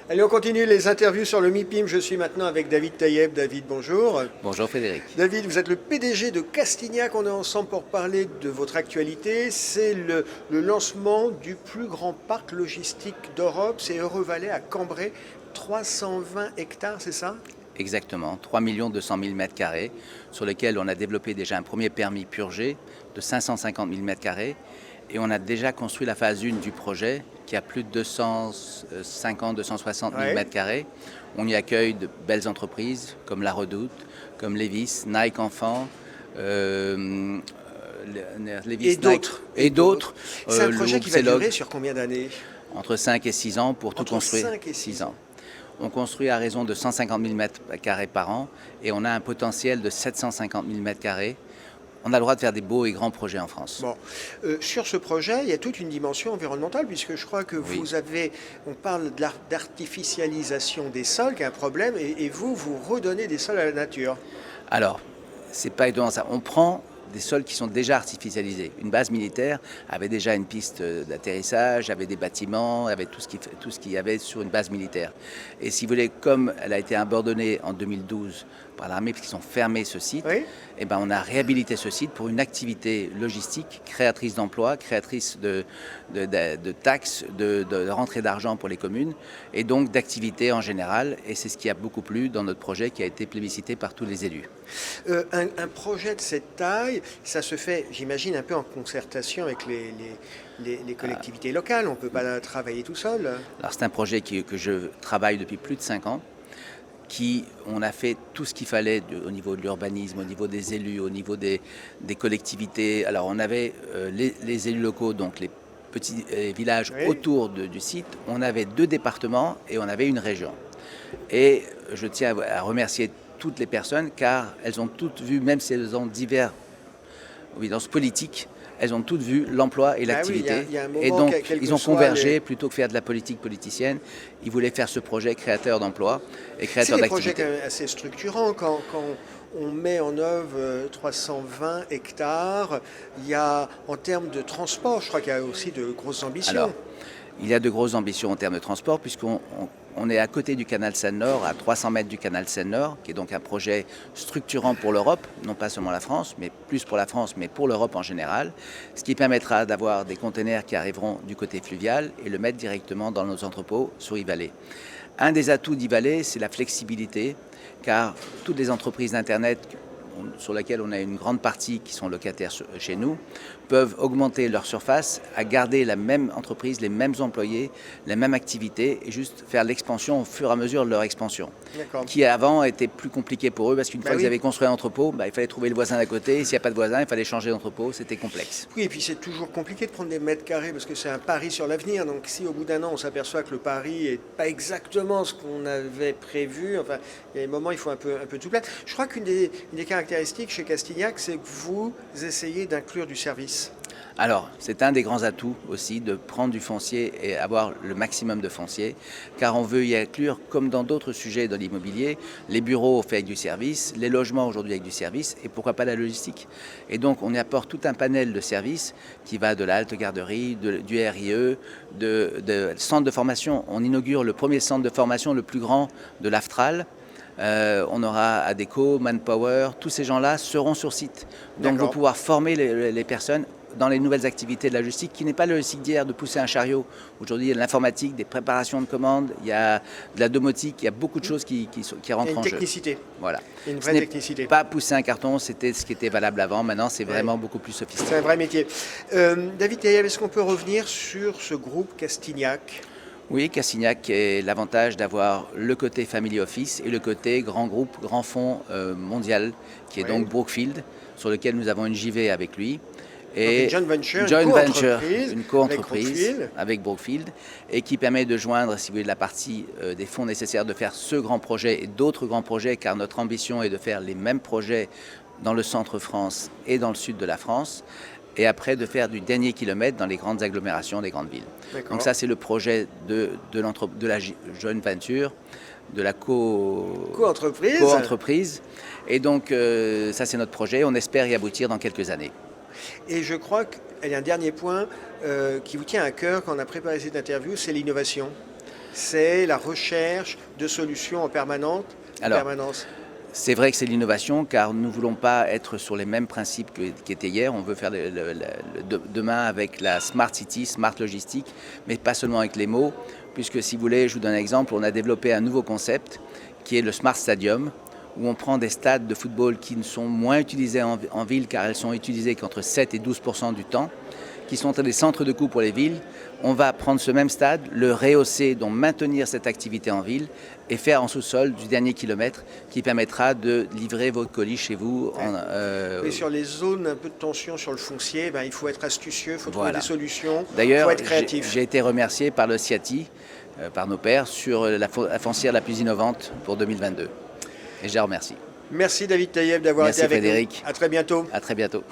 Allez, on continue les interviews sur le MIPIM. Je suis maintenant avec David Taïeb. David, bonjour. Bonjour Frédéric. David, vous êtes le PDG de Castignac. On est ensemble pour parler de votre actualité. C'est le lancement du plus grand parc logistique d'Europe. C'est Eurovalais à Cambrai. 320 hectares, c'est ça? Exactement, 3 200 000 m2 sur lesquels on a développé déjà un premier permis purgé de 550 000 m2 et on a déjà construit la phase 1 du projet qui a plus de 250-260 000 m2. On y accueille de belles entreprises comme La Redoute, comme Levi's, Nike Enfant, Levi's, et d'autres. C'est un projet qui va Look, durer sur combien d'années? Entre 5 et 6 ans pour tout construire. 5 et 6 ans. On construit à raison de 150 000 m2 par an et on a un potentiel de 750 000 m2. On a le droit de faire des beaux et grands projets en France. Bon. Sur ce projet, il y a toute une dimension environnementale, puisque je crois que vous avez, on parle d'artificialisation des sols, qui est un problème, et vous redonnez des sols à la nature. Alors, c'est pas étonnant ça. On prend des sols qui sont déjà artificialisés. Une base militaire avait déjà une piste d'atterrissage, avait des bâtiments, avait tout ce qu'il y avait sur une base militaire. Et si vous voulez, comme elle a été abandonnée en 2012 par l'armée, puisqu'ils ont fermé ce site, eh ben on a réhabilité ce site pour une activité logistique créatrice d'emplois, créatrice de taxes, de rentrée d'argent pour les communes, et donc d'activités en général. Et c'est ce qui a beaucoup plu dans notre projet qui a été plébiscité par tous les élus. Un projet de cette taille, ça se fait, j'imagine, un peu en concertation avec les collectivités locales. On ne peut pas travailler tout seul. Alors c'est un projet que je travaille depuis plus de 5 ans. On a fait tout ce qu'il fallait au niveau de l'urbanisme, au niveau des élus, au niveau des collectivités. Alors on avait les élus locaux, donc les petits villages autour du site. On avait 2 départements et on avait une région. Et je tiens à remercier toutes les personnes car elles ont toutes vu, même si elles ont diverses évidences politiques, elles ont toutes vu l'emploi et l'activité. Et donc, ils ont convergé plutôt que faire de la politique politicienne. Ils voulaient faire ce projet créateur d'emplois et créateur d'activité. C'est des projets assez structurants quand on met en œuvre 320 hectares. Il y a, en termes de transport, je crois qu'il y a aussi de grosses ambitions. Alors, il y a de grosses ambitions en termes de transport puisqu'on est à côté du canal Seine-Nord, à 300 mètres du canal Seine-Nord, qui est donc un projet structurant pour l'Europe, non pas seulement la France, mais plus pour la France, mais pour l'Europe en général, ce qui permettra d'avoir des containers qui arriveront du côté fluvial et le mettre directement dans nos entrepôts sur e-Valley. Un des atouts d'e-Valley, c'est la flexibilité, car toutes les entreprises d'Internet sur lesquelles on a une grande partie qui sont locataires chez nous, peuvent augmenter leur surface, à garder la même entreprise, les mêmes employés, les mêmes activités et juste faire l'expansion au fur et à mesure de leur expansion. Qui avant était plus compliqué pour eux parce qu'une fois qu'ils avaient construit un entrepôt, il fallait trouver le voisin d'à côté. S'il n'y a pas de voisin, il fallait changer d'entrepôt, c'était complexe. Oui, et puis c'est toujours compliqué de prendre des mètres carrés parce que c'est un pari sur l'avenir. Donc si au bout d'un an on s'aperçoit que le pari n'est pas exactement ce qu'on avait prévu, enfin il y a des moments il faut un peu de souplesse. Je crois qu'une des caractéristiques chez Castignac, c'est que vous essayez d'inclure du service. Alors, c'est un des grands atouts aussi de prendre du foncier et avoir le maximum de foncier, car on veut y inclure, comme dans d'autres sujets de l'immobilier, les bureaux faits avec du service, les logements aujourd'hui avec du service, et pourquoi pas la logistique. Et donc, on y apporte tout un panel de services qui va de la halte garderie, du RIE, de centres de formation. On inaugure le premier centre de formation le plus grand de l'Aftral. On aura Adecco, Manpower, tous ces gens-là seront sur site. Donc vont pouvoir former les personnes dans les nouvelles activités de la logistique, qui n'est pas le logistique d'hier de pousser un chariot. Aujourd'hui, il y a de l'informatique, des préparations de commandes, il y a de la domotique, il y a beaucoup de choses qui rentrent en jeu. Une technicité. Voilà. Une vraie technicité. Pas pousser un carton, c'était ce qui était valable avant. Maintenant, c'est vraiment beaucoup plus sophistiqué. C'est un vrai métier. David Taïeb, est-ce qu'on peut revenir sur ce groupe Castignac ? Oui, Castignac est l'avantage d'avoir le côté family office et le côté grand groupe, grand fonds mondial, qui est donc Brookfield, sur lequel nous avons une JV avec lui. Et une joint venture, une co-entreprise avec Brookfield, et qui permet de joindre, si vous voulez, la partie des fonds nécessaires de faire ce grand projet et d'autres grands projets, car notre ambition est de faire les mêmes projets dans le centre France et dans le sud de la France, et après de faire du dernier kilomètre dans les grandes agglomérations des grandes villes. Donc ça, c'est le projet de la joint venture, de la co-entreprise. Et donc, ça, c'est notre projet. On espère y aboutir dans quelques années. Et je crois qu'il y a un dernier point qui vous tient à cœur quand on a préparé cette interview, c'est l'innovation. c'est la recherche de solutions en permanence. C'est vrai que c'est l'innovation, car nous ne voulons pas être sur les mêmes principes qu'étaient hier. On veut faire demain avec la Smart City, Smart Logistique, mais pas seulement avec les mots, puisque si vous voulez, je vous donne un exemple, on a développé un nouveau concept qui est le Smart Stadium, où on prend des stades de football qui ne sont moins utilisés en ville, car elles sont utilisées qu'entre 7 et 12% du temps, qui sont des centres de coût pour les villes. On va prendre ce même stade, le rehausser, donc maintenir cette activité en ville et faire en sous-sol du dernier kilomètre qui permettra de livrer votre colis chez vous. Et sur les zones un peu de tension sur le foncier, il faut être astucieux, il faut trouver des solutions, il faut être créatif. J'ai été remercié par le CIATI, par nos pairs, sur la foncière la plus innovante pour 2022. Et je les remercie. Merci David Taïeb d'avoir été avec Frédéric. nous. À très bientôt. À très bientôt.